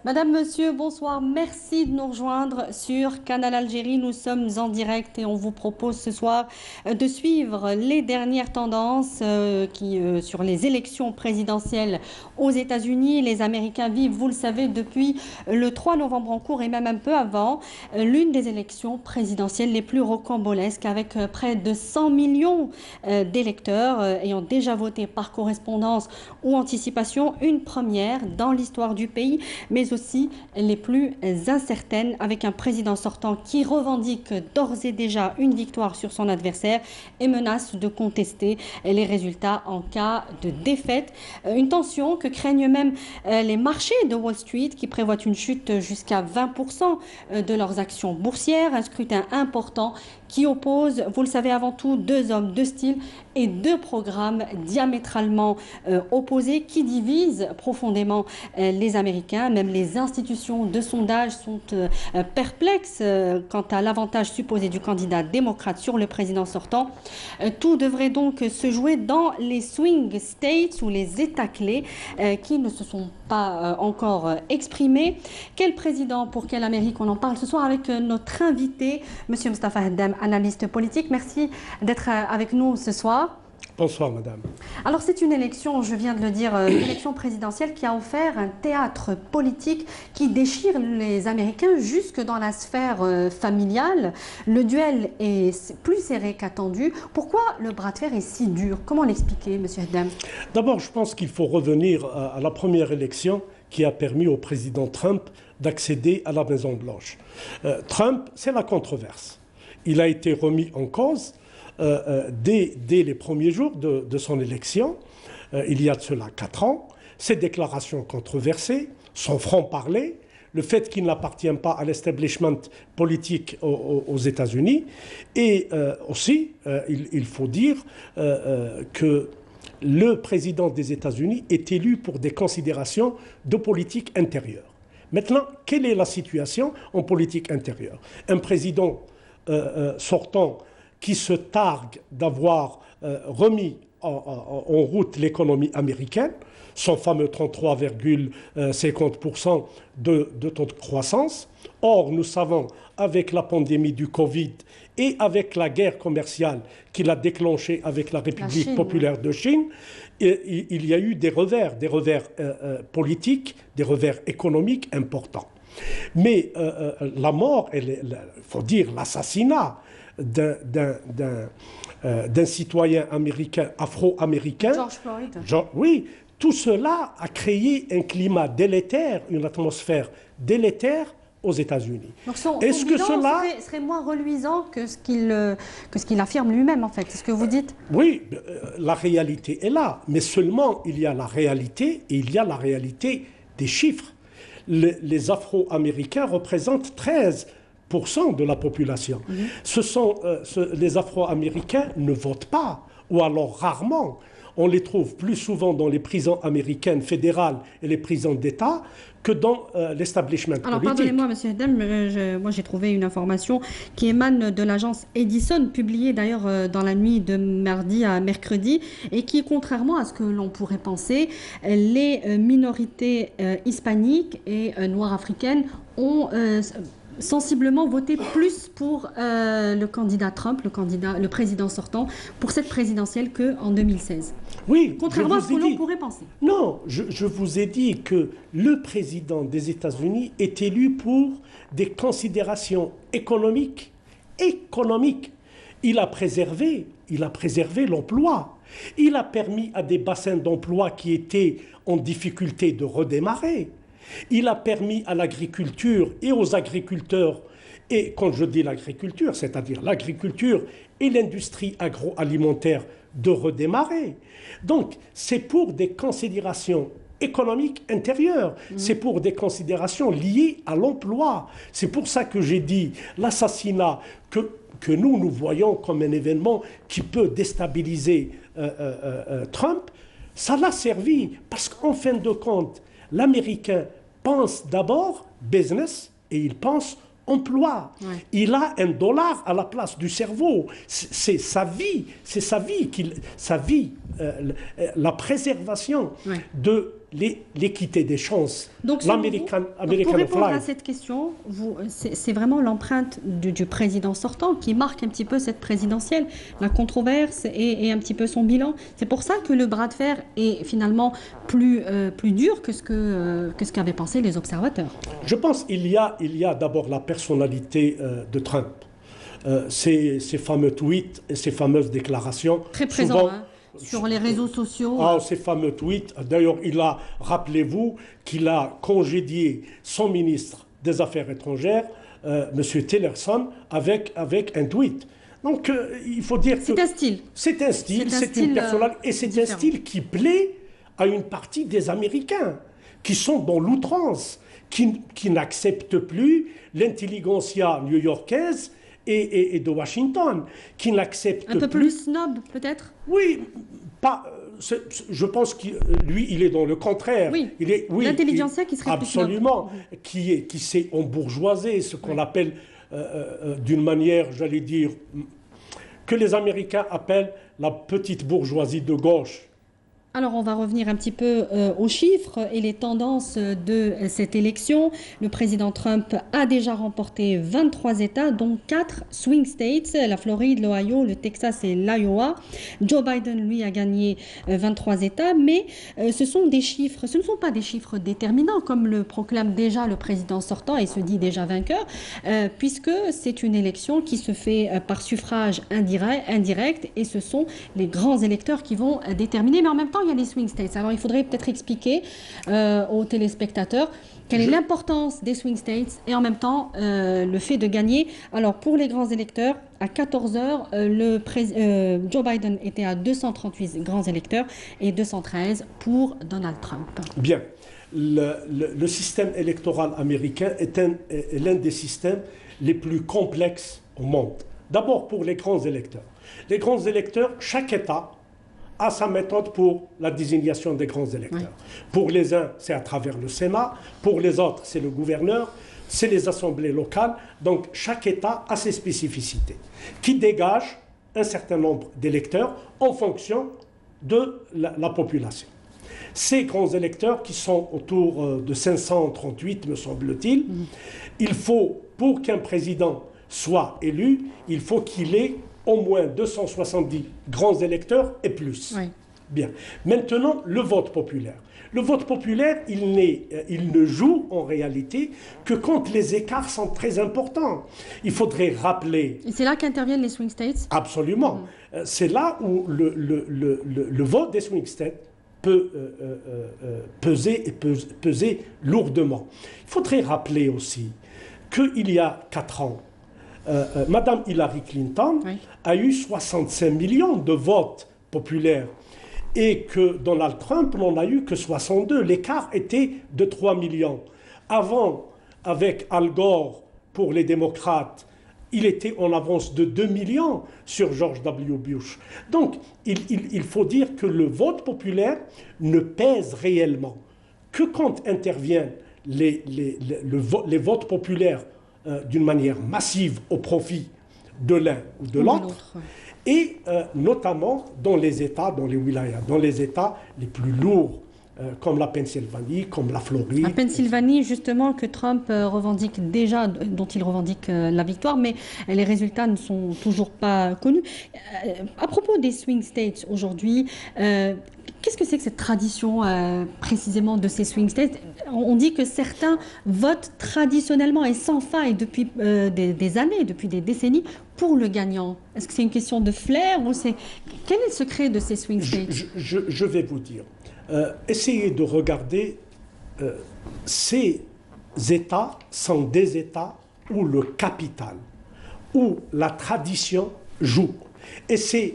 Madame, Monsieur, bonsoir. Merci de nous rejoindre sur Canal Algérie. Nous sommes en direct et on vous propose ce soir de suivre les dernières tendances sur les élections présidentielles aux États-Unis. Les Américains vivent, vous le savez, depuis le 3 novembre en cours et même un peu avant, l'une des élections présidentielles les plus rocambolesques avec près de 100 millions d'électeurs ayant déjà voté par correspondance ou anticipation. Une première dans l'histoire du pays, mais aussi les plus incertaines, avec un président sortant qui revendique d'ores et déjà une victoire sur son adversaire et menace de contester les résultats en cas de défaite. Une tension que craignent même les marchés de Wall Street qui prévoient une chute jusqu'à 20% de leurs actions boursières. Un scrutin important qui oppose, vous le savez avant tout, deux hommes, deux styles et deux programmes diamétralement opposés qui divisent profondément les Américains. Même les institutions de sondage sont perplexes quant à l'avantage supposé du candidat démocrate sur le président sortant. Tout devrait donc se jouer dans les swing states ou les États clés qui ne se sont pas encore exprimés. Quel président pour quelle Amérique? On en parle ce soir avec notre invité, Monsieur Mostafa Haddam, analyste politique. Merci d'être avec nous ce soir. Bonsoir, madame. Alors, c'est une élection, je viens de le dire, une élection présidentielle qui a offert un théâtre politique qui déchire les Américains jusque dans la sphère familiale. Le duel est plus serré qu'attendu. Pourquoi le bras de fer est si dur? Comment l'expliquer, monsieur Haddam? D'abord, je pense qu'il faut revenir à la première élection qui a permis au président Trump d'accéder à la Maison-Blanche. Trump, c'est la controverse. Il a été remis en cause dès les premiers jours de son élection, il y a de cela 4 ans. Ses déclarations controversées, son franc-parler, le fait qu'il n'appartient pas à l'establishment politique aux États-Unis. Et aussi, il faut dire que le président des États-Unis est élu pour des considérations de politique intérieure. Maintenant, quelle est la situation en politique intérieure? Un président sortant qui se targue d'avoir remis en route l'économie américaine, son fameux 33,50% de taux de croissance. Or, nous savons, avec la pandémie du Covid et avec la guerre commerciale qu'il a déclenchée avec la République populaire de Chine, il y a eu des revers politiques, des revers économiques importants. Mais la mort, il faut dire l'assassinat d'un citoyen américain, afro-américain. George Floyd. Oui, tout cela a créé un climat délétère, une atmosphère délétère aux États-Unis. Donc son bilan serait moins reluisant que ce qu'il affirme lui-même, en fait. C'est ce que vous dites? Oui, la réalité est là. Mais seulement, il y a la réalité et il y a la réalité des chiffres. Les Afro-Américains représentent 13% de la population. Les Afro-Américains ne votent pas, ou alors rarement. On les trouve plus souvent dans les prisons américaines fédérales et les prisons d'État que dans l'establishment politique. Alors, pardonnez-moi, monsieur Haddam, moi j'ai trouvé une information qui émane de l'agence Edison, publiée d'ailleurs dans la nuit de mardi à mercredi, et qui, contrairement à ce que l'on pourrait penser, les minorités hispaniques et noires africaines ont sensiblement voté plus pour le candidat Trump, le président sortant, pour cette présidentielle qu'en 2016. Oui, contrairement à ce que l'on pourrait penser. Non, je vous ai dit que le président des États-Unis est élu pour des considérations économiques. Il a préservé l'emploi. Il a permis à des bassins d'emploi qui étaient en difficulté de redémarrer. Il a permis à l'agriculture et aux agriculteurs, et quand je dis l'agriculture, c'est-à-dire l'agriculture et l'industrie agroalimentaire, de redémarrer. Donc, c'est pour des considérations économiques intérieures, c'est pour des considérations liées à l'emploi. C'est pour ça que j'ai dit l'assassinat que nous voyons comme un événement qui peut déstabiliser Trump, ça l'a servi parce qu'en fin de compte, l'Américain pense d'abord business et il pense emploi. Ouais. Il a $1 à la place du cerveau. C'est sa vie, la préservation l'équité des chances. Donc, L'American pour répondre Flag. à cette question, c'est vraiment l'empreinte du président sortant qui marque un petit peu cette présidentielle, la controverse et un petit peu son bilan. C'est pour ça que le bras de fer est finalement plus dur que ce qu'avaient pensé les observateurs. Je pense qu'il y a d'abord la personnalité de Trump. Ces fameux tweets et ces fameuses déclarations. Très présent, souvent, sur les réseaux sociaux. Ces fameux tweets. D'ailleurs, rappelez-vous qu'il a congédié son ministre des Affaires étrangères, M. Tillerson, avec un tweet. Donc, il faut dire que... C'est un style. C'est un style, c'est une personnalité. Et c'est un style qui plaît à une partie des Américains, qui sont dans l'outrance, qui n'acceptent plus l'intelligentsia new-yorkaise et de Washington, qui n'acceptent plus... Un peu plus snob, peut-être? Oui, je pense que lui, il est dans le contraire. Oui, l'intelligentsia qui serait absolument, plus snob. Qui s'est embourgeoisé, ce qu'on appelle d'une manière, j'allais dire, que les Américains appellent la petite bourgeoisie de gauche. Alors, on va revenir un petit peu aux chiffres et les tendances de cette élection. Le président Trump a déjà remporté 23 États, dont 4 swing states, la Floride, l'Ohio, le Texas et l'Iowa. Joe Biden, lui, a gagné 23 États, mais ce sont des chiffres, ce ne sont pas des chiffres déterminants, comme le proclame déjà le président sortant et se dit déjà vainqueur, puisque c'est une élection qui se fait par suffrage indirect, et ce sont les grands électeurs qui vont déterminer, mais en même temps, il y a les swing states. Alors, il faudrait peut-être expliquer aux téléspectateurs quelle est l'importance des swing states et en même temps le fait de gagner. Alors, pour les grands électeurs, à 14 heures, Joe Biden était à 238 grands électeurs et 213 pour Donald Trump. Bien. Le système électoral américain est l'un des systèmes les plus complexes au monde. D'abord, pour les grands électeurs. Les grands électeurs, chaque État a sa méthode pour la désignation des grands électeurs. Oui. Pour les uns, c'est à travers le Sénat. Pour les autres, c'est le gouverneur. C'est les assemblées locales. Donc, chaque État a ses spécificités qui dégagent un certain nombre d'électeurs en fonction de la population. Ces grands électeurs, qui sont autour de 538, me semble-t-il, il faut, pour qu'un président soit élu, il faut qu'il ait au moins 270 grands électeurs et plus. Oui. Bien. Maintenant, le vote populaire. Le vote populaire, il ne joue en réalité que quand les écarts sont très importants. Il faudrait rappeler... Et c'est là qu'interviennent les swing states? Absolument. C'est là où le vote des swing states peut peser lourdement. Il faudrait rappeler aussi qu'il y a 4 ans, Madame Hillary Clinton a eu 65 millions de votes populaires et que Donald Trump n'en a eu que 62. L'écart était de 3 millions. Avant, avec Al Gore pour les démocrates, il était en avance de 2 millions sur George W. Bush. Donc, il faut dire que le vote populaire ne pèse réellement que quand interviennent les votes populaires d'une manière massive au profit de l'un ou de l'autre, et notamment dans les États, dans les wilayas, dans les États les plus lourds, comme la Pennsylvanie, comme la Floride. La Pennsylvanie, justement, que Trump revendique déjà, dont il revendique la victoire, mais les résultats ne sont toujours pas connus. À propos des swing states aujourd'hui, qu'est-ce que c'est que cette tradition précisément de ces swing states? On dit que certains votent traditionnellement et sans faille depuis des années, depuis des décennies, pour le gagnant. Est-ce que c'est une question de flair ou c'est... Quel est le secret de ces swing states? Je vais vous dire. Essayez de regarder ces États sont des États où le capital, où la tradition joue. Et c'est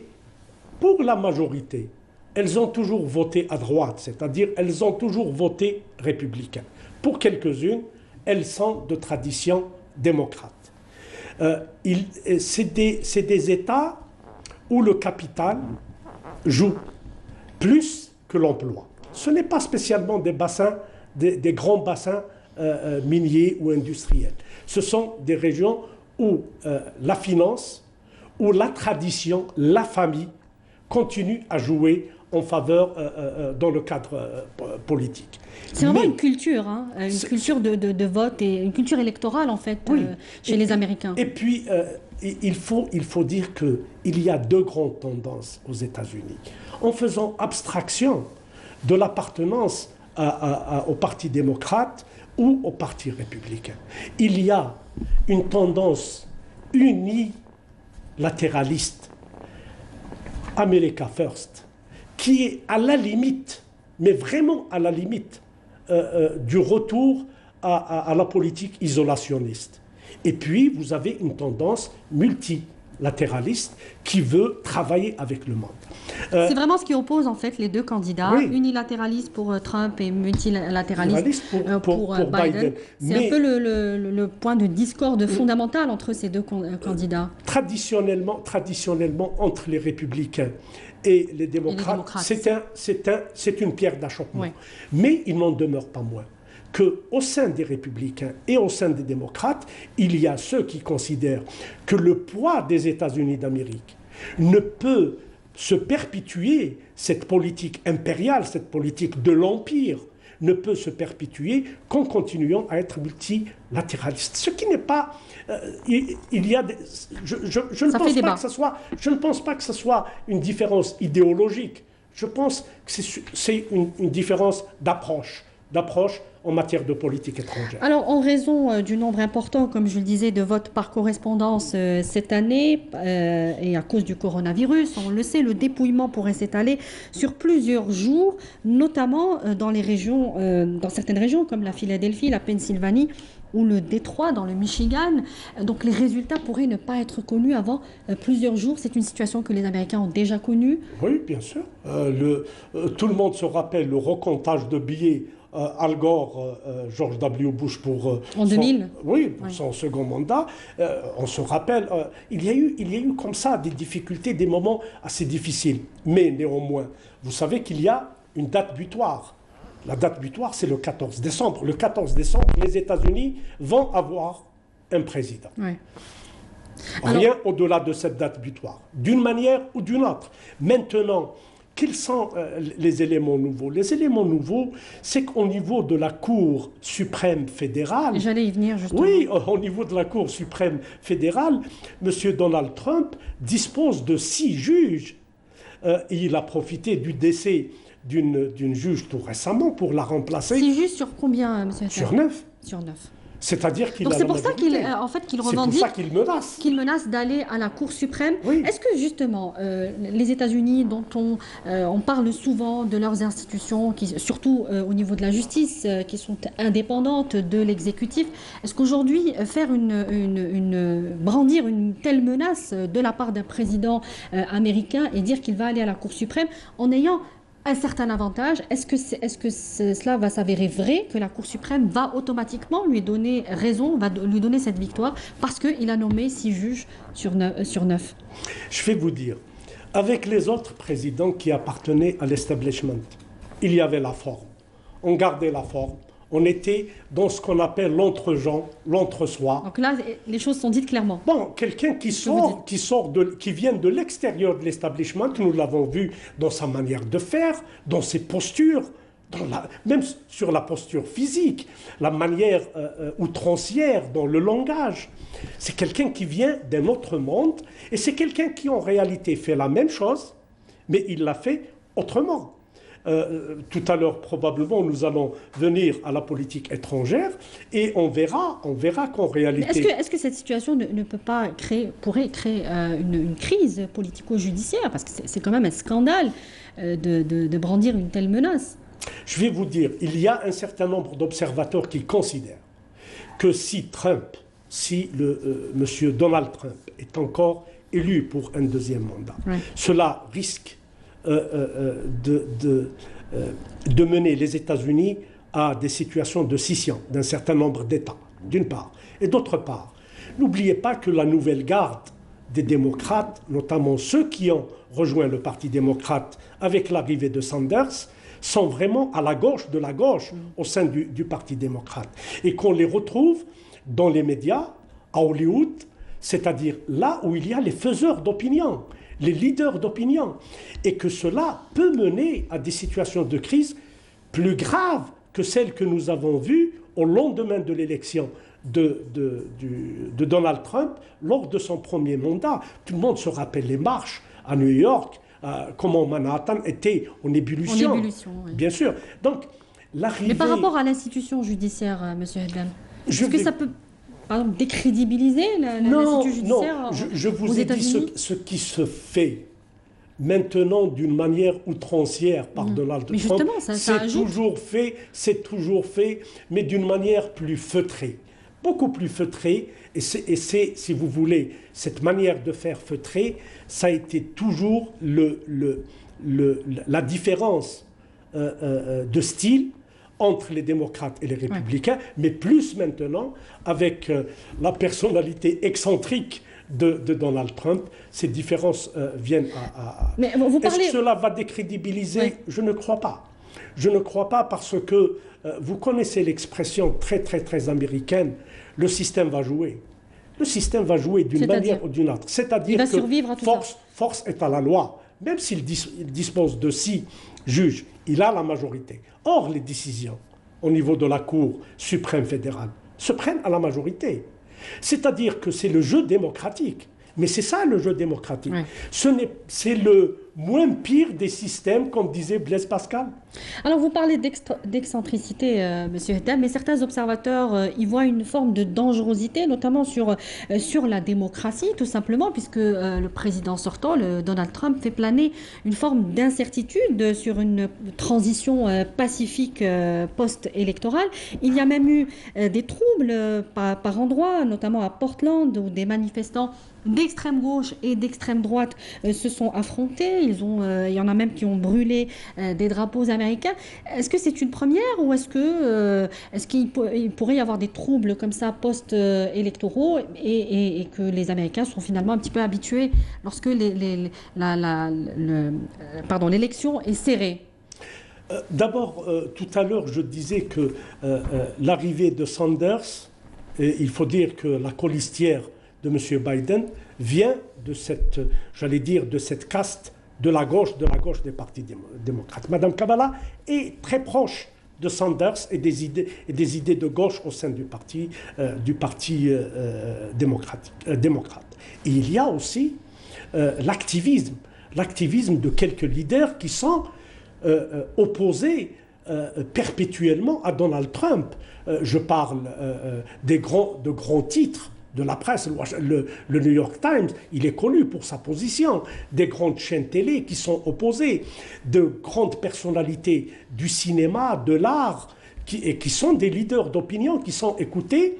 pour la majorité, elles ont toujours voté à droite, c'est-à-dire elles ont toujours voté républicain. Pour quelques-unes, elles sont de tradition démocrate. C'est des États où le capital joue plus que l'emploi. Ce n'est pas spécialement des bassins, des grands bassins miniers ou industriels. Ce sont des régions où la finance, où la tradition, la famille continue à jouer en faveur dans le cadre politique. C'est vraiment une culture, hein, une culture de vote et une culture électorale en fait chez les Américains. Et puis, il faut dire qu'il y a deux grandes tendances aux États-Unis. En faisant abstraction de l'appartenance au Parti démocrate ou au Parti républicain, il y a une tendance unilatéraliste, America First, qui est à la limite, mais vraiment à la limite, du retour à la politique isolationniste. Et puis, vous avez une tendance multilatéraliste qui veut travailler avec le monde. C'est vraiment ce qui oppose en fait les deux candidats, oui. Unilatéraliste pour Trump et multilatéraliste pour Biden. C'est un peu le point de discorde fondamental entre ces deux candidats. Traditionnellement, entre les républicains et les démocrates, c'est une pierre d'achoppement. Oui. Mais il n'en demeure pas moins qu'au sein des républicains et au sein des démocrates, il y a ceux qui considèrent que le poids des États-Unis d'Amérique ne peut se perpétuer, cette politique impériale, cette politique de l'empire, ne peut se perpétuer qu'en continuant à être multilatéraliste. Ce qui n'est pas... il y a des, je ne pense pas que ce soit une différence idéologique. Je pense que c'est une différence d'approche en matière de politique étrangère. Alors, en raison du nombre important, comme je le disais, de votes par correspondance cette année, et à cause du coronavirus, on le sait, le dépouillement pourrait s'étaler sur plusieurs jours, notamment dans certaines régions comme la Philadelphie, la Pennsylvanie ou le Détroit dans le Michigan. Donc les résultats pourraient ne pas être connus avant plusieurs jours. C'est une situation que les Américains ont déjà connue. Oui, bien sûr. Tout le monde se rappelle le recomptage de billets Al Gore, George W. Bush pour en 2000. Son second mandat. On se rappelle, il y a eu comme ça des difficultés, des moments assez difficiles. Mais néanmoins, vous savez qu'il y a une date butoir. La date butoir, c'est le 14 décembre. Le 14 décembre, les États-Unis vont avoir un président. Oui. Rien au-delà de cette date butoir, d'une manière ou d'une autre. Maintenant, quels sont les éléments nouveaux? Les éléments nouveaux, c'est qu'au niveau de la Cour suprême fédérale... J'allais y venir, justement. Oui, au niveau de la Cour suprême fédérale, M. Donald Trump dispose de 6 juges. Il a profité du décès d'une juge tout récemment pour la remplacer. 6 juges sur combien, M. Sur 9. Sur 9. C'est-à-dire qu'il Donc c'est pour ça qu'il revendique, qu'il menace d'aller à la Cour suprême. Oui. Est-ce que justement les États-Unis, dont on parle souvent de leurs institutions, surtout au niveau de la justice, qui sont indépendantes de l'exécutif, est-ce qu'aujourd'hui brandir une telle menace de la part d'un président américain et dire qu'il va aller à la Cour suprême en ayant un certain avantage, est-ce que cela va s'avérer vrai, que la Cour suprême va automatiquement lui donner raison, va lui donner cette victoire, parce qu'il a nommé 6 juges sur 9? Je vais vous dire, avec les autres présidents qui appartenaient à l'establishment, il y avait la forme. On gardait la forme. On était dans ce qu'on appelle l'entre-gens, l'entre-soi. Donc là, les choses sont dites clairement. Bon, quelqu'un qui vient de l'extérieur de l'establishment, nous l'avons vu dans sa manière de faire, dans ses postures, même sur la posture physique, la manière outrancière dans le langage. C'est quelqu'un qui vient d'un autre monde et c'est quelqu'un qui en réalité fait la même chose, mais il l'a fait autrement. Tout à l'heure, probablement, nous allons venir à la politique étrangère et on verra qu'en réalité... Est-ce que cette situation pourrait créer une crise politico-judiciaire? Parce que c'est quand même un scandale de brandir une telle menace. Je vais vous dire, il y a un certain nombre d'observateurs qui considèrent que si M. Donald Trump est encore élu pour un deuxième mandat, cela risque de mener les États-Unis à des situations de scission d'un certain nombre d'États, d'une part. Et d'autre part, n'oubliez pas que la nouvelle garde des démocrates, notamment ceux qui ont rejoint le Parti démocrate avec l'arrivée de Sanders, sont vraiment à la gauche de la gauche au sein du Parti démocrate. Et qu'on les retrouve dans les médias, à Hollywood, c'est-à-dire là où il y a les faiseurs d'opinion, les leaders d'opinion, et que cela peut mener à des situations de crise plus graves que celles que nous avons vues au lendemain de l'élection de Donald Trump lors de son premier mandat. Tout le monde se rappelle les marches à New York, comment Manhattan était en ébullition. En ébullition, oui. Bien sûr. Donc, l'arrivée... Mais par rapport à l'institution judiciaire, M. Hedem, est-ce que vais... ça peut, par exemple, décrédibiliser l'institution judiciaire je vous aux ai dit États-Unis? ce qui se fait maintenant d'une manière outrancière par Donald Mais Trump, justement, ça ajoute. c'est toujours fait, mais d'une manière plus feutrée. Beaucoup plus feutrée, et c'est, si vous voulez, cette manière de faire feutrée, ça a été toujours la différence de style entre les démocrates et les républicains, mais plus maintenant avec la personnalité excentrique de Donald Trump, ces différences viennent à... Mais vous parlez... Est-ce que cela va décrédibiliser? Je ne crois pas. Je ne crois pas parce que vous connaissez l'expression très très très américaine, le système va jouer. Le système va jouer d'une manière ou d'une autre. C'est-à-dire que force est à la loi. Même s'il dispose de 6 juges, il a la majorité. Or, les décisions au niveau de la Cour suprême fédérale se prennent à la majorité. C'est-à-dire que c'est le jeu démocratique. Mais c'est ça le jeu démocratique. C'est le moins pire des systèmes, comme disait Blaise Pascal. Alors vous parlez d'excentricité, M. Hedem, mais certains observateurs y voient une forme de dangerosité, notamment sur la démocratie, tout simplement, puisque le président sortant, Donald Trump, fait planer une forme d'incertitude sur une transition pacifique post-électorale. Il y a même eu des troubles par endroits, notamment à Portland, où des manifestants d'extrême gauche et d'extrême droite se sont affrontés. Il y en a même qui ont brûlé des drapeaux américains. Est-ce que c'est une première ou est-ce qu'il pourrait y avoir des troubles comme ça post-électoraux et que les Américains sont finalement un petit peu habitués lorsque l'élection est serrée? D'abord, tout à l'heure, je disais que l'arrivée de Sanders, il faut dire que la colistière de M. Biden vient de cette, j'allais dire, de cette caste de la gauche des partis démocrates. Madame Kamala est très proche de Sanders et des idées de gauche au sein du parti démocrate. Et il y a aussi l'activisme de quelques leaders qui sont opposés perpétuellement à Donald Trump. Je parle de grands titres de la presse. Le New York Times, il est connu pour sa position. Des grandes chaînes télé qui sont opposées, de grandes personnalités du cinéma, de l'art, qui sont des leaders d'opinion, qui sont écoutés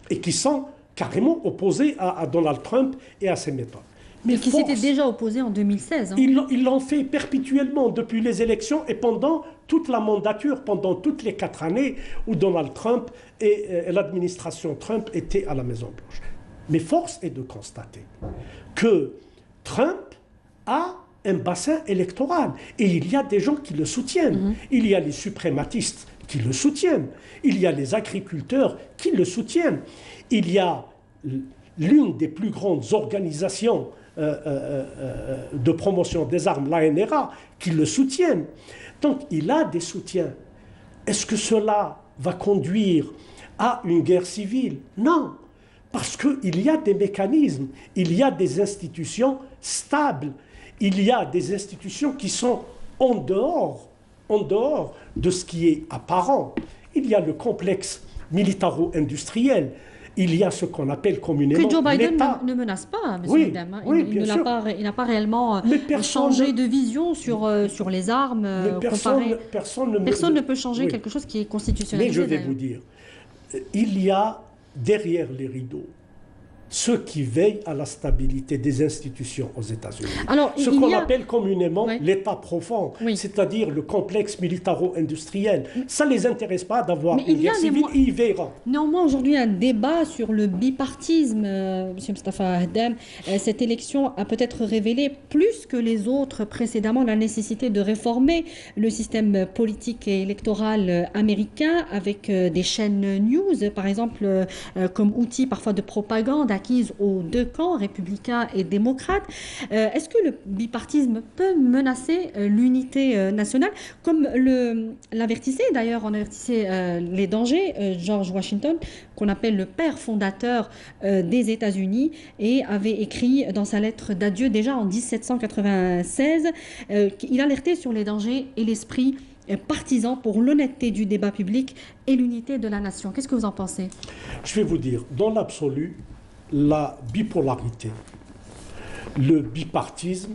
et qui sont carrément opposés à Donald Trump et à ses méthodes. Mais qui s'étaient déjà opposés en 2016. Hein. Ils l'ont fait perpétuellement depuis les élections et pendant toute la mandature, pendant toutes les 4 années où Donald Trump et l'administration Trump étaient à la Maison-Blanche. Mais force est de constater que Trump a un bassin électoral et il y a des gens qui le soutiennent. Il y a les suprématistes qui le soutiennent. Il y a les agriculteurs qui le soutiennent. Il y a l'une des plus grandes organisations de promotion des armes, l'ANRA, qui le soutiennent. Donc il a des soutiens. Est-ce que cela va conduire à une guerre civile? Non, parce qu'il y a des mécanismes, il y a des institutions stables, il y a des institutions qui sont en dehors de ce qui est apparent. Il y a le complexe militaro-industriel. Il y a ce qu'on appelle communément que Joe Biden l'État. Ne menace pas, M. Hedem. Il n'a pas réellement changé de vision sur les armes. Personne ne peut changer quelque chose qui est constitutionnalisé. Mais je vais vous dire, il y a derrière les rideaux ceux qui veillent à la stabilité des institutions aux États-Unis. Ce qu'on appelle communément l'État profond, c'est-à-dire le complexe militaro-industriel. Ça ne les intéresse pas d'avoir une guerre civile, ils veilleront. Néanmoins, aujourd'hui, un débat sur le bipartisme, M. Mustafa Hedem. Cette élection a peut-être révélé plus que les autres précédemment la nécessité de réformer le système politique et électoral américain avec des chaînes news, par exemple, comme outil parfois de propagande, acquise aux deux camps, républicains et démocrates. Est-ce que le bipartisme peut menacer l'unité nationale, comme l'avertissait d'ailleurs, on avertissait les dangers, George Washington, qu'on appelle le père fondateur des États-Unis, et avait écrit dans sa lettre d'adieu déjà en 1796, il alertait sur les dangers et l'esprit partisan pour l'honnêteté du débat public et l'unité de la nation. Qu'est-ce que vous en pensez? Je vais vous dire, dans l'absolu, la bipolarité, le bipartisme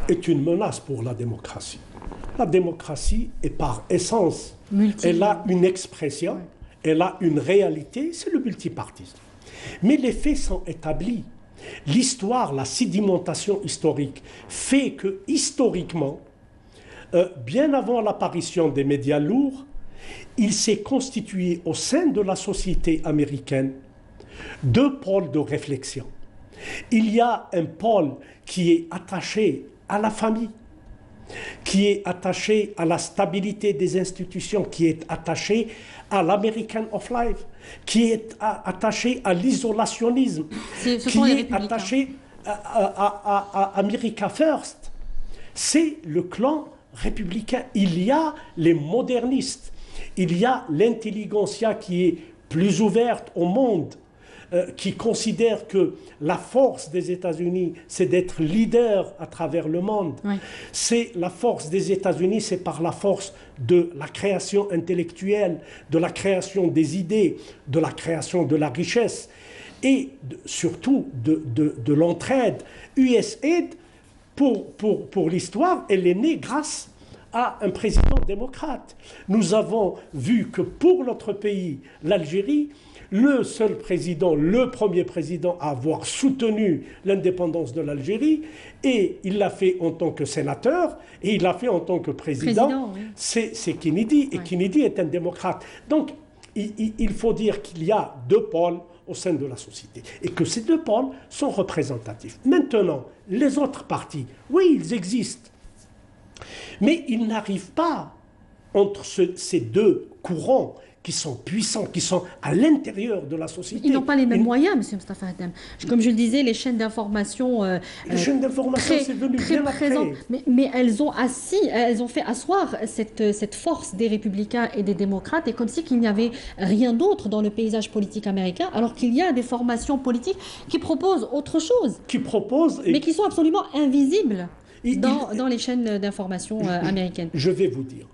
est une menace pour la démocratie. La démocratie est par essence, elle a une expression, elle a une réalité, c'est le multipartisme. Mais les faits sont établis. L'histoire, la sédimentation historique fait que, historiquement, bien avant l'apparition des médias lourds, il s'est constitué au sein de la société américaine deux pôles de réflexion. Il y a un pôle qui est attaché à la famille, qui est attaché à la stabilité des institutions, qui est attaché à l'American of Life, qui est attaché à l'isolationnisme, qui est attaché à America First. C'est le clan républicain. Il y a les modernistes, il y a l'intelligentsia qui est plus ouverte au monde, qui considère que la force des États-Unis, c'est d'être leader à travers le monde. Oui. C'est la force des États-Unis, c'est par la force de la création intellectuelle, de la création des idées, de la création de la richesse et surtout de l'entraide. USAID, pour l'histoire, elle est née grâce à un président démocrate. Nous avons vu que pour notre pays, l'Algérie, le seul président, le premier président à avoir soutenu l'indépendance de l'Algérie, et il l'a fait en tant que sénateur, et il l'a fait en tant que président, oui. C'est Kennedy, et oui. Kennedy est un démocrate. Donc, il faut dire qu'il y a deux pôles au sein de la société, et que ces deux pôles sont représentatifs. Maintenant, les autres partis, oui, ils existent, mais ils n'arrivent pas entre ces deux courants qui sont puissants, qui sont à l'intérieur de la société. Ils n'ont pas les mêmes moyens, M. Mustafa Hatem. Comme je le disais, les chaînes d'information... les chaînes d'information, c'est venu bien après. Mais elles ont fait asseoir cette force des républicains et des démocrates, et comme si qu'il n'y avait rien d'autre dans le paysage politique américain, alors qu'il y a des formations politiques qui proposent autre chose. Mais qui sont absolument invisibles dans les chaînes d'information américaines. Je vais vous dire,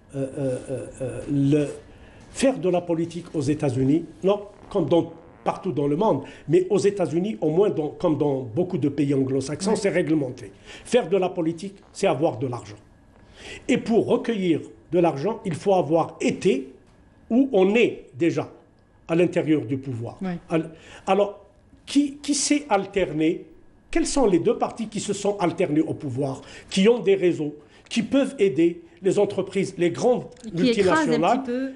faire de la politique aux États-Unis, non, comme partout dans le monde, mais aux États-Unis, au moins comme dans beaucoup de pays anglo-saxons, oui. C'est réglementé. Faire de la politique, c'est avoir de l'argent. Et pour recueillir de l'argent, il faut avoir été où on est déjà à l'intérieur du pouvoir. Oui. Alors, qui s'est alterné? Quels sont les deux partis qui se sont alternés au pouvoir, qui ont des réseaux, qui peuvent aider les entreprises, les grandes multinationales, écrasent un petit peu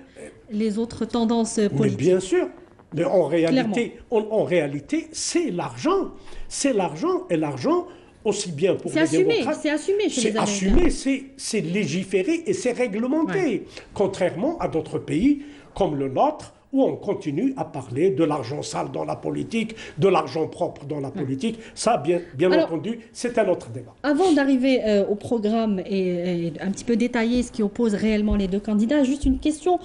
les autres tendances politiques. Mais bien sûr, mais en réalité, c'est l'argent. C'est l'argent, et l'argent, aussi bien pour les démocrates... C'est assumé chez les Américains. C'est assumé, c'est légiféré et c'est réglementé. Ouais. Contrairement à d'autres pays comme le nôtre, où on continue à parler de l'argent sale dans la politique, de l'argent propre dans la politique. Ça, bien entendu, c'est un autre débat. Avant d'arriver au programme et un petit peu détailler ce qui oppose réellement les deux candidats, juste une question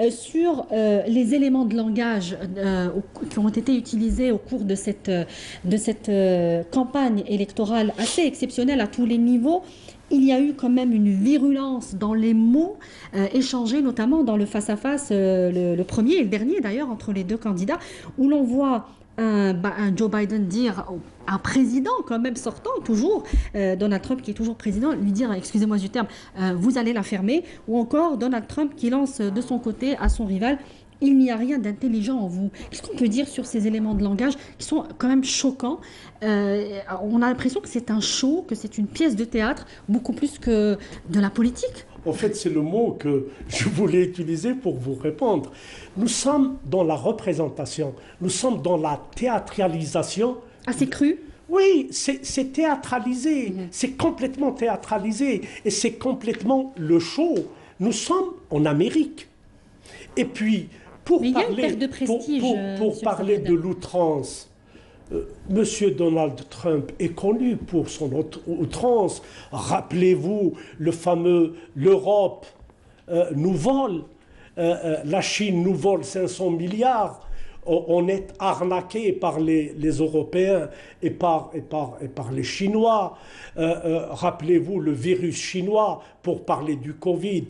sur les éléments de langage qui ont été utilisés au cours de cette campagne électorale assez exceptionnelle à tous les niveaux. Il y a eu quand même une virulence dans les mots échangés, notamment dans le face-à-face, le premier et le dernier d'ailleurs, entre les deux candidats, où l'on voit un Joe Biden dire un président quand même sortant, toujours, Donald Trump qui est toujours président, lui dire, excusez-moi du terme, vous allez la fermer, ou encore Donald Trump qui lance de son côté à son rival, il n'y a rien d'intelligent en vous. Qu'est-ce qu'on peut dire sur ces éléments de langage qui sont quand même choquants? On a l'impression que c'est un show, que c'est une pièce de théâtre, beaucoup plus que de la politique. En fait, c'est le mot que je voulais utiliser pour vous répondre. Nous sommes dans la représentation, nous sommes dans la théâtralisation. Assez cru? Oui, c'est théâtralisé, c'est complètement théâtralisé, et c'est complètement le show. Nous sommes en Amérique. Et puis, pour parler de l'outrance Monsieur Donald Trump est connu pour son outrance. Rappelez-vous le fameux «l'Europe nous vole», la Chine nous vole 500 milliards. On est arnaqué par les Européens et par les Chinois. Rappelez-vous le virus chinois pour parler du Covid.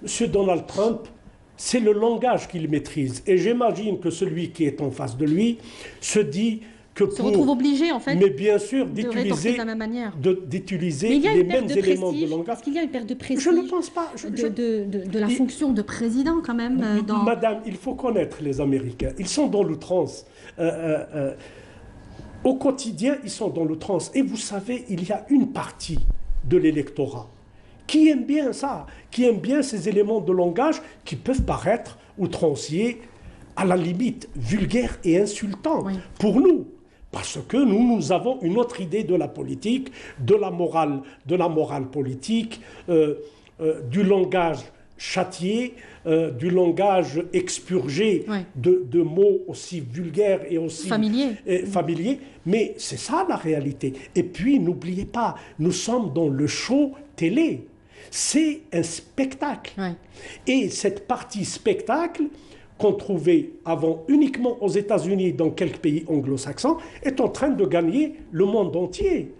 Monsieur Donald Trump, c'est le langage qu'il maîtrise. Et j'imagine que celui qui est en face de lui se dit que se retrouve obligé, en fait, mais bien sûr, d'utiliser de la même manière. D'utiliser les mêmes éléments de langage. Est-ce qu'il y a une perte de prestige? Je ne pense pas. De la fonction de président, quand même. Madame, il faut connaître les Américains. Ils sont dans l'outrance. Au quotidien, ils sont dans l'outrance. Et vous savez, il y a une partie de l'électorat qui aime bien ça, qui aime bien ces éléments de langage qui peuvent paraître outranciers, à la limite vulgaires et insultants pour nous. Parce que nous avons une autre idée de la politique, de la morale politique, du langage châtié, du langage expurgé de mots aussi vulgaires et aussi familiers. Mais c'est ça la réalité. Et puis, n'oubliez pas, nous sommes dans le show télé. C'est un spectacle. Et cette partie spectacle, qu'on trouvait avant uniquement aux États-Unis, dans quelques pays anglo-saxons, est en train de gagner le monde entier.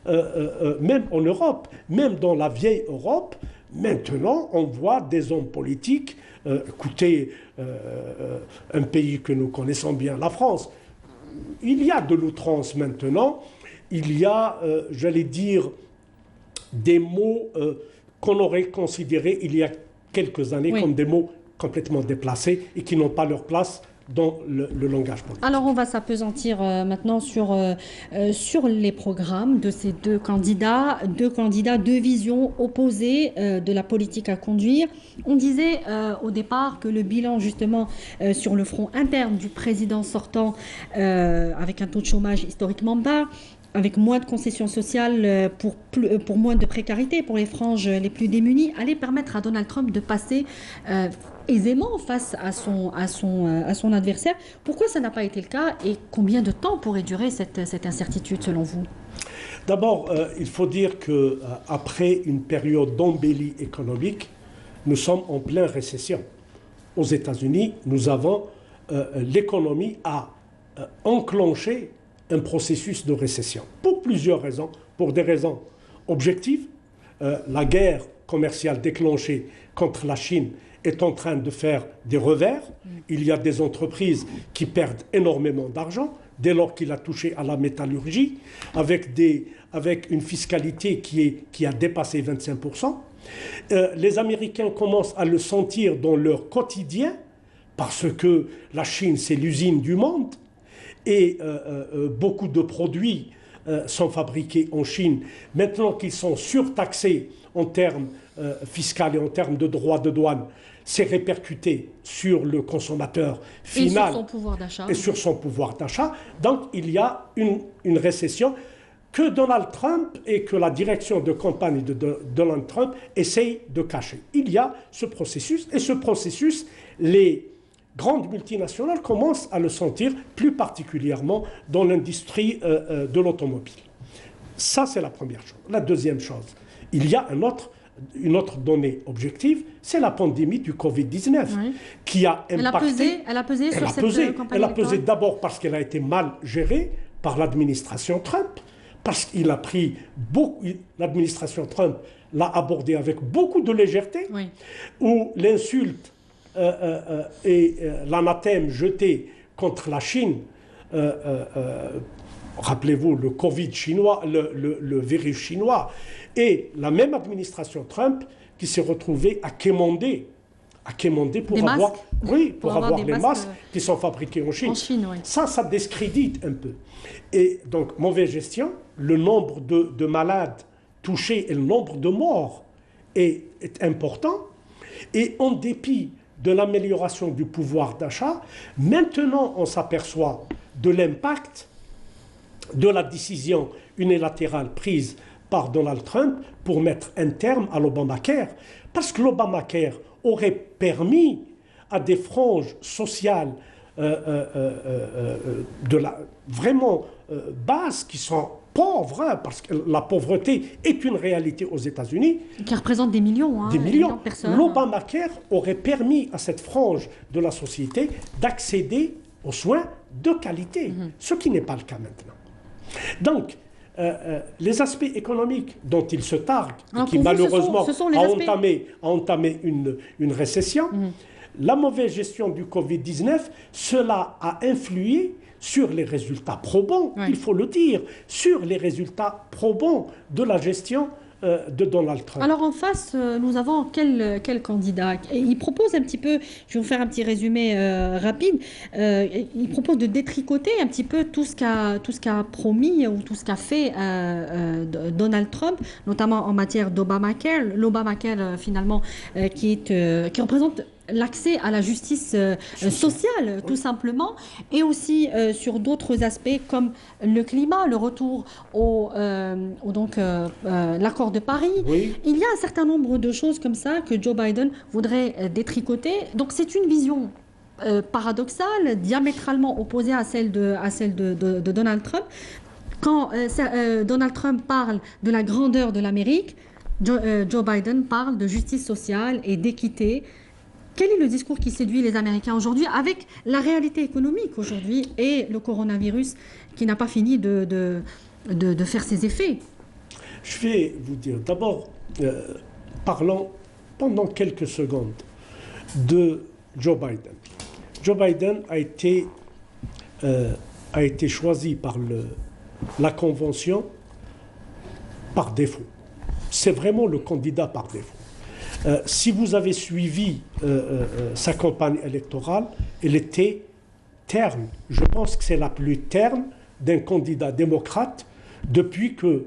Même en Europe, même dans la vieille Europe, maintenant on voit des hommes politiques, écoutez, un pays que nous connaissons bien, la France, il y a de l'outrance maintenant, il y a, j'allais dire, des mots qu'on aurait considérés il y a quelques années comme des mots complètement déplacés et qui n'ont pas leur place dans le langage politique. Alors on va s'appesantir maintenant sur les programmes de ces deux candidats, deux visions opposées de la politique à conduire. On disait au départ que le bilan justement sur le front interne du président sortant, avec un taux de chômage historiquement bas, avec moins de concessions sociales, pour moins de précarité pour les franges les plus démunies, allait permettre à Donald Trump de passer aisément face à son adversaire. Pourquoi ça n'a pas été le cas et combien de temps pourrait durer cette incertitude selon vous? D'abord, il faut dire qu'après une période d'embellie économique, nous sommes en pleine récession. Aux États-Unis, nous avons l'économie a enclenché un processus de récession pour plusieurs raisons, pour des raisons objectives. La guerre commerciale déclenchée contre la Chine est en train de faire des revers. Il y a des entreprises qui perdent énormément d'argent dès lors qu'il a touché à la métallurgie, avec une fiscalité qui a dépassé 25%. Les Américains commencent à le sentir dans leur quotidien parce que la Chine, c'est l'usine du monde et beaucoup de produits sont fabriqués en Chine. Maintenant qu'ils sont surtaxés en termes fiscaux et en termes de droits de douane, c'est répercuté sur le consommateur final et sur son pouvoir d'achat. Et sur son pouvoir d'achat. Donc il y a une récession que Donald Trump et que la direction de campagne de Donald Trump essayent de cacher. Il y a ce processus, et ce processus, les grandes multinationales commencent à le sentir, plus particulièrement dans l'industrie de l'automobile. Ça, c'est la première chose. La deuxième chose, il y a une autre donnée objective, c'est la pandémie du Covid-19 qui a impacté... Elle a pesé sur cette campagne. Elle a pesé d'abord parce qu'elle a été mal gérée par l'administration Trump, parce qu'il a pris beaucoup... L'administration Trump l'a abordée avec beaucoup de légèreté, où l'insulte et l'anathème jeté contre la Chine, rappelez-vous le Covid chinois, le virus chinois, et la même administration Trump qui s'est retrouvée à quémander pour avoir des masques qui sont fabriqués en Chine. Ça discrédite un peu. Et donc, mauvaise gestion, le nombre de malades touchés et le nombre de morts est important. Et en dépit de l'amélioration du pouvoir d'achat, maintenant on s'aperçoit de l'impact de la décision unilatérale prise par Donald Trump pour mettre un terme à l'Obamacare. Parce que l'Obamacare aurait permis à des franges sociales vraiment bases, qui sont pauvres, hein, parce que la pauvreté est une réalité aux États-Unis. Qui représente des millions, hein, des millions de personnes. L'Obamacare aurait permis à cette frange de la société d'accéder aux soins de qualité, ce qui n'est pas le cas maintenant. Donc, les aspects économiques dont il se targue, et qui malheureusement a entamé une récession, la mauvaise gestion du Covid-19, cela a influé sur les résultats probants, il faut le dire, sur les résultats probants de la gestion de Donald Trump. Alors en face, nous avons quel candidat? Et il propose un petit peu, je vais vous faire un petit résumé rapide, il propose de détricoter un petit peu tout ce qu'a promis ou tout ce qu'a fait Donald Trump, notamment en matière d'Obamacare. L'Obamacare finalement qui représente l'accès à la justice sociale, tout simplement, et aussi sur d'autres aspects comme le climat, le retour l'accord de Paris. Oui. Il y a un certain nombre de choses comme ça que Joe Biden voudrait détricoter. Donc c'est une vision paradoxale, diamétralement opposée à celle de Donald Trump. Quand Donald Trump parle de la grandeur de l'Amérique, Joe Biden parle de justice sociale et d'équité. Quel est le discours qui séduit les Américains aujourd'hui avec la réalité économique aujourd'hui et le coronavirus qui n'a pas fini de faire ses effets? Je vais vous dire, d'abord, parlons pendant quelques secondes de Joe Biden. Joe Biden a été choisi par la Convention par défaut. C'est vraiment le candidat par défaut. Si vous avez suivi sa campagne électorale, elle était terne. Je pense que c'est la plus terne d'un candidat démocrate depuis que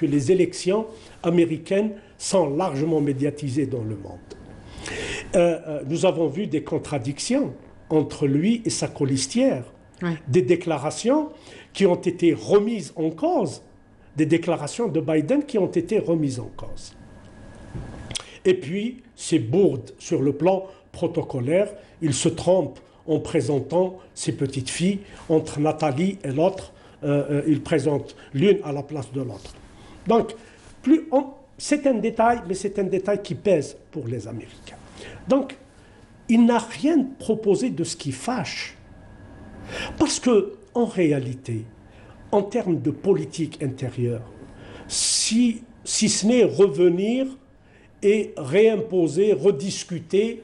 les élections américaines sont largement médiatisées dans le monde. Nous avons vu des contradictions entre lui et sa colistière, des déclarations qui ont été remises en cause, des déclarations de Biden qui ont été remises en cause. Et puis, c'est bourde sur le plan protocolaire. Il se trompe en présentant ses petites filles entre Nathalie et l'autre. Il présente l'une à la place de l'autre. Donc, c'est un détail, mais c'est un détail qui pèse pour les Américains. Donc, il n'a rien proposé de ce qui fâche. Parce que, en réalité, en termes de politique intérieure, si ce n'est revenir et réimposer, rediscuter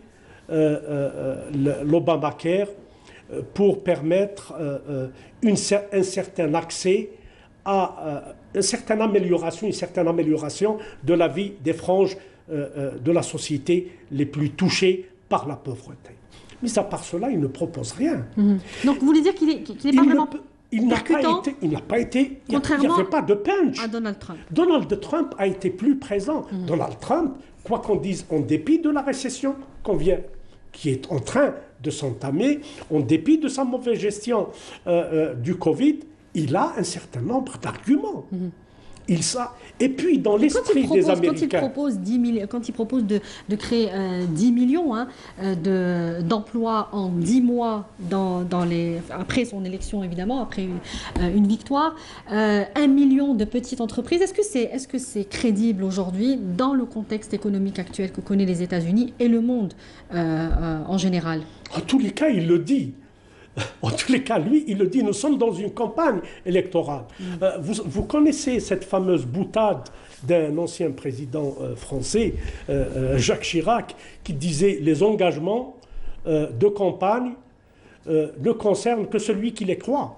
l'Obamacare pour permettre un certain accès à une certaine amélioration de la vie des franges de la société les plus touchées par la pauvreté. Mais à part cela, il ne propose rien. Donc vous voulez dire qu'il n'est pas vraiment percutant? Il n'a pas été, il n'y contrairement avait pas de punch. à Donald Trump. Donald Trump a été plus présent. Donald Trump, quoi qu'on dise, en dépit de la récession qui est en train de s'entamer, en dépit de sa mauvaise gestion du Covid, il a un certain nombre d'arguments. Et puis, dans l'esprit des Américains... Quand il propose de créer 10 millions d'emplois en 10 mois après son élection, évidemment, après une victoire, 1 million de petites entreprises, est-ce que c'est crédible aujourd'hui dans le contexte économique actuel que connaissent les États-Unis et le monde en général? En tous les cas, il le dit. En tous les cas, lui, il le dit, nous sommes dans une campagne électorale. Vous connaissez cette fameuse boutade d'un ancien président français, Jacques Chirac, qui disait « Les engagements de campagne ne concernent que celui qui les croit ».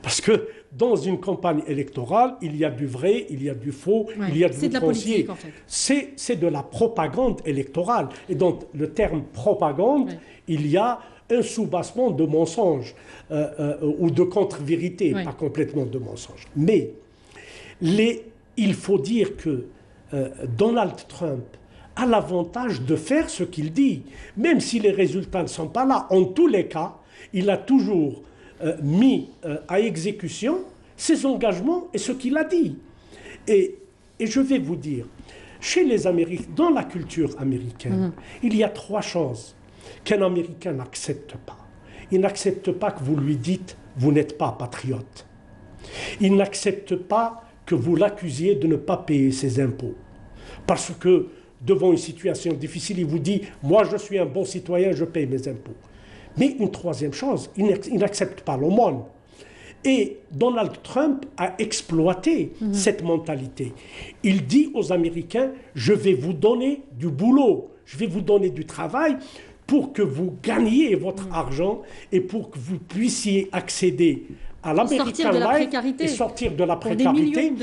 Parce que dans une campagne électorale, il y a du vrai, il y a du faux, il y a de l'outrancier. En fait. C'est de la propagande électorale. Et donc, le terme propagande, il y a un soubassement de mensonges ou de contre-vérité, pas complètement de mensonges. Mais il faut dire que Donald Trump a l'avantage de faire ce qu'il dit. Même si les résultats ne sont pas là, en tous les cas, il a toujours mis à exécution ses engagements et ce qu'il a dit. Et je vais vous dire, chez les Américains, dans la culture américaine, il y a 3 choses qu'un Américain n'accepte pas. Il n'accepte pas que vous lui dites « vous n'êtes pas patriote ». Il n'accepte pas que vous l'accusiez de ne pas payer ses impôts. Parce que devant une situation difficile, il vous dit « moi je suis un bon citoyen, je paye mes impôts ». Mais une troisième chose, il n'accepte pas l'aumône. Et Donald Trump a exploité cette mentalité. Il dit aux Américains, je vais vous donner du boulot, je vais vous donner du travail pour que vous gagniez votre argent et pour que vous puissiez accéder à l'American Life et sortir de la précarité.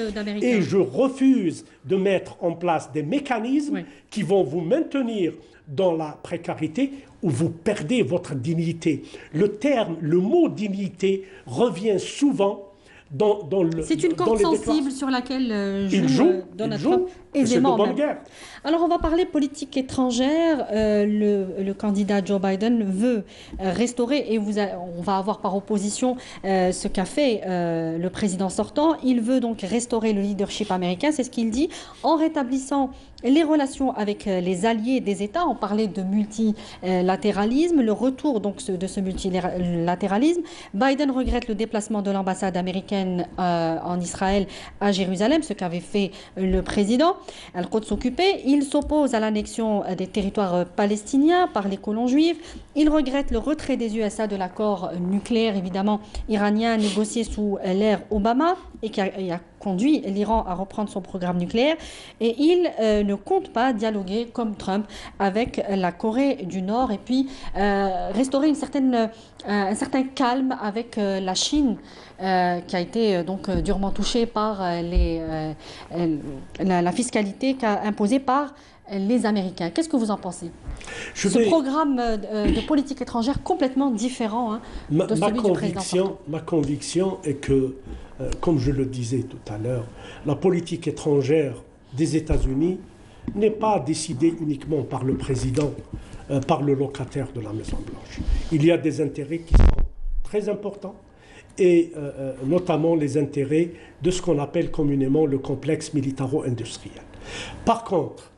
Et je refuse de mettre en place des mécanismes qui vont vous maintenir dans la précarité où vous perdez votre dignité. Le mot dignité revient souvent dans le... C'est une corde sensible sur laquelle joue Donald Trump aisément. Alors on va parler politique étrangère. Le candidat Joe Biden veut restaurer, et on va avoir par opposition ce qu'a fait le président sortant. Il veut donc restaurer le leadership américain, c'est ce qu'il dit, en rétablissant les relations avec les alliés des États. On parlait de multilatéralisme, le retour donc de ce multilatéralisme. Biden regrette le déplacement de l'ambassade américaine en Israël à Jérusalem, ce qu'avait fait le président. Al-Quds occupé. Il s'oppose à l'annexion des territoires palestiniens par les colons juifs. Il regrette le retrait des USA de l'accord nucléaire, évidemment, iranien négocié sous l'ère Obama et qui a conduit l'Iran à reprendre son programme nucléaire. Et il ne compte pas dialoguer comme Trump avec la Corée du Nord et puis restaurer un certain calme avec la Chine qui a été donc durement touchée par la fiscalité qu'a imposée par les Américains. Qu'est-ce que vous en pensez? Ce programme de politique étrangère complètement différent de celui du président sortant. Ma conviction est que, comme je le disais tout à l'heure, la politique étrangère des États-Unis n'est pas décidée uniquement par le président, par le locataire de la Maison-Blanche. Il y a des intérêts qui sont très importants, et notamment les intérêts de ce qu'on appelle communément le complexe militaro-industriel. Par contre,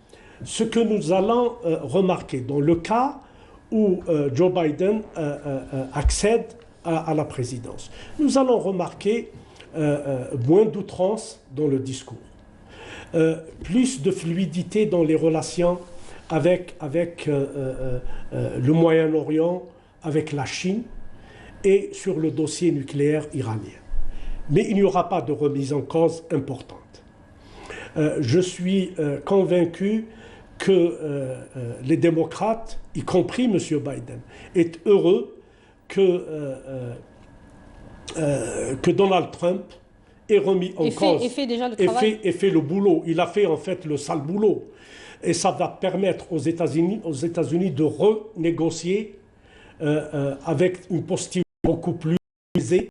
ce que nous allons remarquer dans le cas où Joe Biden accède à la présidence, nous allons remarquer moins d'outrance dans le discours, plus de fluidité dans les relations avec le Moyen-Orient, avec la Chine et sur le dossier nucléaire iranien. Mais il n'y aura pas de remise en cause importante. Je suis convaincu que les démocrates, y compris M. Biden, est heureux que Donald Trump ait remis en cause et fait déjà le travail. Et fait le boulot. Il a fait en fait le sale boulot. Et ça va permettre aux États-Unis de renégocier avec une posture beaucoup plus aisée,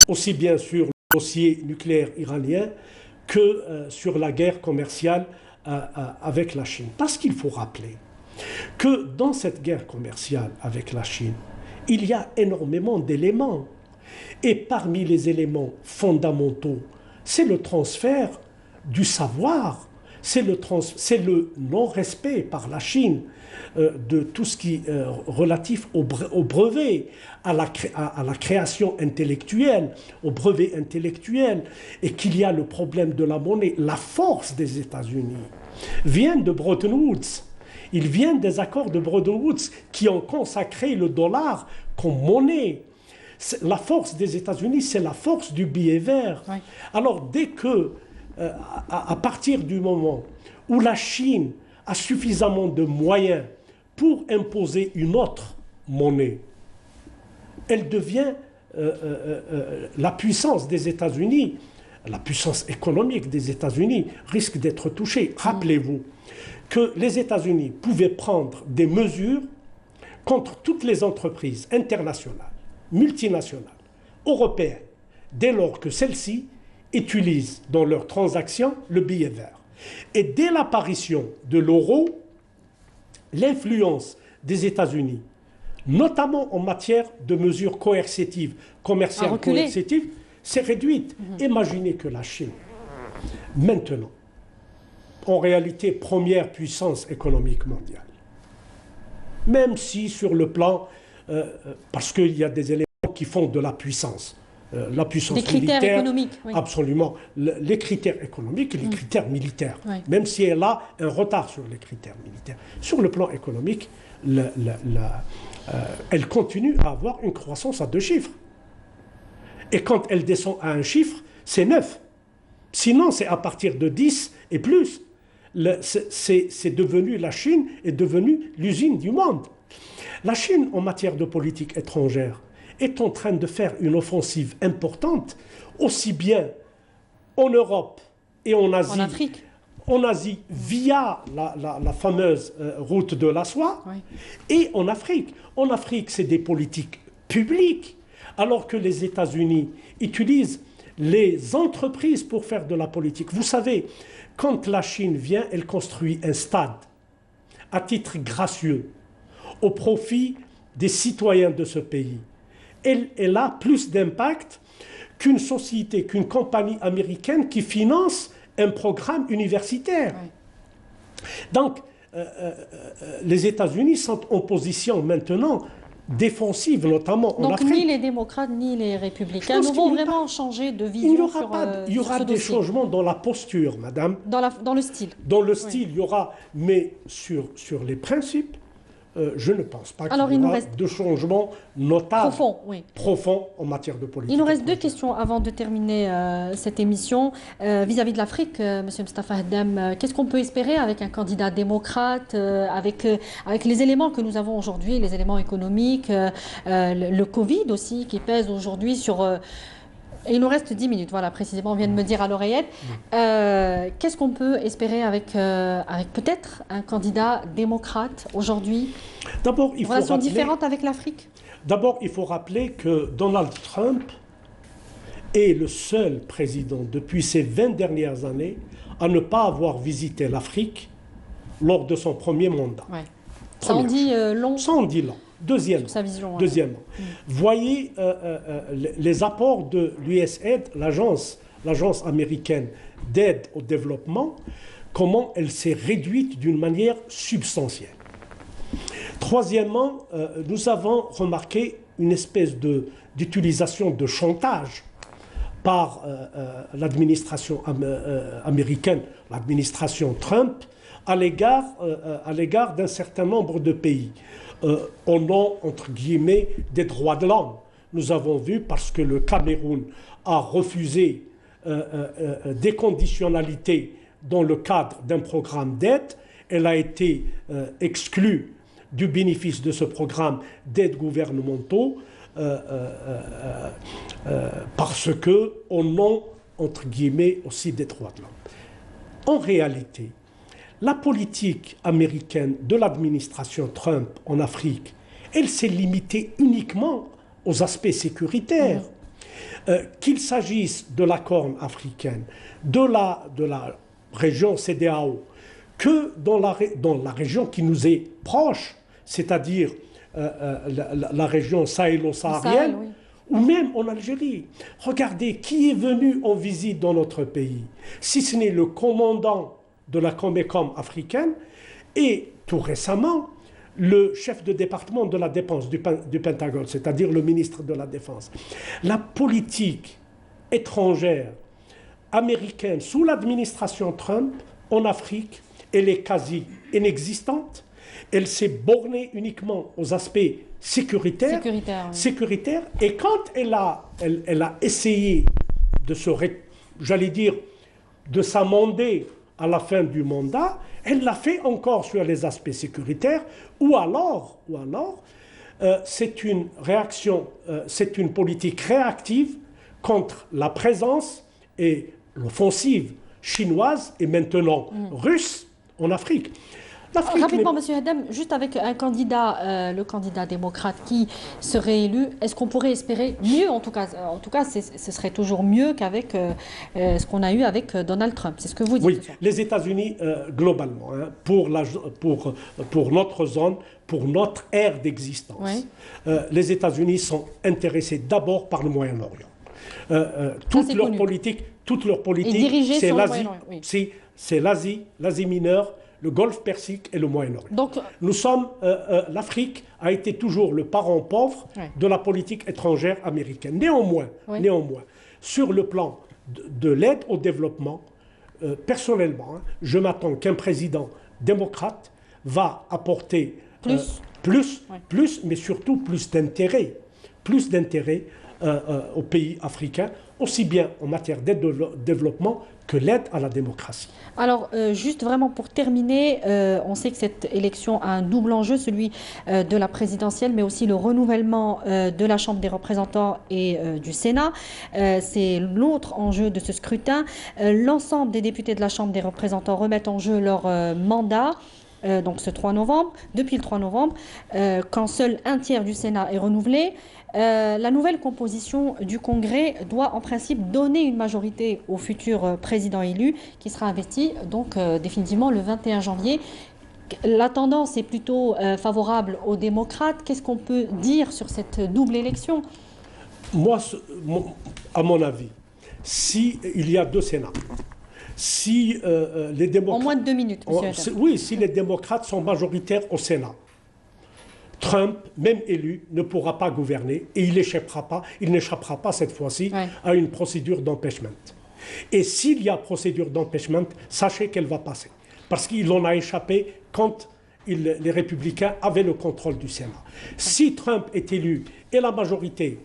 aussi bien sur le dossier nucléaire iranien que sur la guerre commerciale avec la Chine. Parce qu'il faut rappeler que dans cette guerre commerciale avec la Chine, il y a énormément d'éléments. Et parmi les éléments fondamentaux, c'est le transfert du savoir, c'est le non-respect par la Chine de tout ce qui est relatif au brevet, à la création intellectuelle, au brevet intellectuel, et qu'il y a le problème de la monnaie. La force des États-Unis vient de Bretton Woods. Ils viennent des accords de Bretton Woods qui ont consacré le dollar comme monnaie. La force des États-Unis, c'est la force du billet vert. Oui. Alors, dès que, à partir du moment où la Chine a suffisamment de moyens pour imposer une autre monnaie, elle devient la puissance des États-Unis, la puissance économique des États-Unis risque d'être touchée. Rappelez-vous que les États-Unis pouvaient prendre des mesures contre toutes les entreprises internationales, multinationales, européennes, dès lors que celles-ci utilisent dans leurs transactions le billet vert. Et dès l'apparition de l'euro, l'influence des États-Unis, notamment en matière de mesures coercitives, commerciales coercitives, s'est réduite. Imaginez que la Chine, maintenant, en réalité première puissance économique mondiale, même si sur le plan, parce qu'il y a des éléments qui font de la puissance des critères militaire, économiques. Oui. absolument, les critères économiques et les critères militaires, Oui. même si elle a un retard sur les critères militaires. Sur le plan économique, elle continue à avoir une croissance à 2 chiffres. Et quand elle descend à un chiffre, c'est 9. Sinon, c'est à partir de 10 et plus. C'est devenu, la Chine est devenue l'usine du monde. La Chine, en matière de politique étrangère, est en train de faire une offensive importante, aussi bien en Europe et en Asie. En Afrique. En Asie, via la fameuse route de la soie, Oui. et en Afrique. En Afrique, c'est des politiques publiques, alors que les États-Unis utilisent les entreprises pour faire de la politique. Vous savez, quand la Chine vient, elle construit un stade à titre gracieux au profit des citoyens de ce pays. Elle a plus d'impact qu'une société, qu'une compagnie américaine qui finance un programme universitaire. Oui. Donc, les États-Unis sont en position maintenant défensive, notamment en Donc Afrique. ni les démocrates ni les républicains ne vont vraiment changer de vision Il y aura des changements dans la posture, madame. Dans le style. Dans le style, il y aura, mais sur les principes, je ne pense pas qu'il y aura de changements notables, profonds en matière de politique. Il nous reste 2 questions avant de terminer cette émission. Vis-à-vis de l'Afrique, M. Mustapha Haddam, qu'est-ce qu'on peut espérer avec un candidat démocrate, avec les éléments que nous avons aujourd'hui, les éléments économiques, le Covid aussi qui pèse aujourd'hui sur... Et il nous reste 10 minutes, voilà, précisément, on vient de me dire à l'oreillette. Qu'est-ce qu'on peut espérer avec peut-être un candidat démocrate aujourd'hui? D'abord, il faut relation rappeler, différente avec l'Afrique? D'abord, il faut rappeler que Donald Trump est le seul président depuis ces 20 dernières années à ne pas avoir visité l'Afrique lors de son premier mandat. Ouais. Ça en dit long. Ça en dit long. Deuxièmement, voyez les apports de l'USAID, l'agence américaine d'aide au développement, comment elle s'est réduite d'une manière substantielle. Troisièmement, nous avons remarqué une espèce d'utilisation de chantage par l'administration américaine, l'administration Trump, à l'égard d'un certain nombre de pays. Au nom, entre guillemets, des droits de l'homme. Nous avons vu, parce que le Cameroun a refusé des conditionnalités dans le cadre d'un programme d'aide, elle a été exclue du bénéfice de ce programme d'aide gouvernementaux parce que, au nom, entre guillemets, aussi des droits de l'homme. En réalité, la politique américaine de l'administration Trump en Afrique, elle s'est limitée uniquement aux aspects sécuritaires. Qu'il s'agisse de la Corne africaine, de la région CEDEAO, que dans la région qui nous est proche, c'est-à-dire la région sahélo-saharienne, ou même en Algérie. Regardez qui est venu en visite dans notre pays, si ce n'est le commandant de la Comecom africaine et tout récemment le chef de département de la défense du Pentagone, c'est-à-dire le ministre de la Défense. La politique étrangère américaine sous l'administration Trump en Afrique, elle est quasi inexistante. Elle s'est bornée uniquement aux aspects sécuritaires. Et quand elle a essayé de s'amender à la fin du mandat, elle l'a fait encore sur les aspects sécuritaires, ou alors c'est une réaction, c'est une politique réactive contre la présence et l'offensive chinoise et maintenant russe en Afrique. Rapidement, M. Haddam, juste avec un candidat, le candidat démocrate qui serait élu, est-ce qu'on pourrait espérer mieux, en tout cas ce serait toujours mieux qu'avec ce qu'on a eu avec Donald Trump, c'est ce que vous dites. Oui, les États-Unis, globalement, pour notre zone, pour notre ère d'existence, les États-Unis sont intéressés d'abord par le Moyen-Orient. Toute leur politique, c'est l'Asie, l'Asie mineure, le Golfe Persique et le Moyen-Orient. Donc, L'Afrique a été toujours le parent pauvre de la politique étrangère américaine. Néanmoins, sur le plan de l'aide au développement, personnellement, je m'attends qu'un président démocrate va apporter plus, mais surtout plus d'intérêt aux pays africains, aussi bien en matière d'aide au développement que l'aide à la démocratie. Alors, juste vraiment pour terminer, on sait que cette élection a un double enjeu, celui de la présidentielle, mais aussi le renouvellement de la Chambre des représentants et du Sénat. C'est l'autre enjeu de ce scrutin. L'ensemble des députés de la Chambre des représentants remettent en jeu leur mandat. Donc depuis le 3 novembre, quand seul un tiers du Sénat est renouvelé. La nouvelle composition du Congrès doit en principe donner une majorité au futur président élu qui sera investi donc définitivement le 21 janvier. La tendance est plutôt favorable aux démocrates. Qu'est-ce qu'on peut dire sur cette double élection? Moi, à mon avis, s'il y a deux Sénats, si les démocrates... En moins de 2 minutes, monsieur. Oui, si les démocrates sont majoritaires au Sénat, Trump, même élu, ne pourra pas gouverner et il n'échappera pas cette fois-ci à une procédure d'empêchement. Et s'il y a procédure d'empêchement, sachez qu'elle va passer. Parce qu'il en a échappé quand les républicains avaient le contrôle du Sénat. Si Trump est élu et la majorité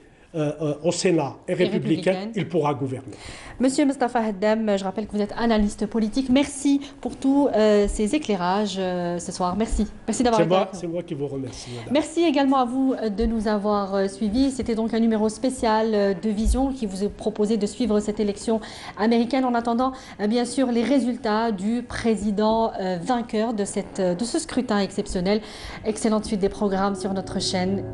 au Sénat et républicain, il pourra gouverner. Monsieur Mostafa Haddam, je rappelle que vous êtes analyste politique. Merci pour tous ces éclairages ce soir. Merci. Merci d'avoir été là. C'est moi qui vous remercie, madame. Merci également à vous de nous avoir suivis. C'était donc un numéro spécial de Vision qui vous est proposé de suivre cette élection américaine en attendant, bien sûr, les résultats du président vainqueur de ce scrutin exceptionnel. Excellente suite des programmes sur notre chaîne.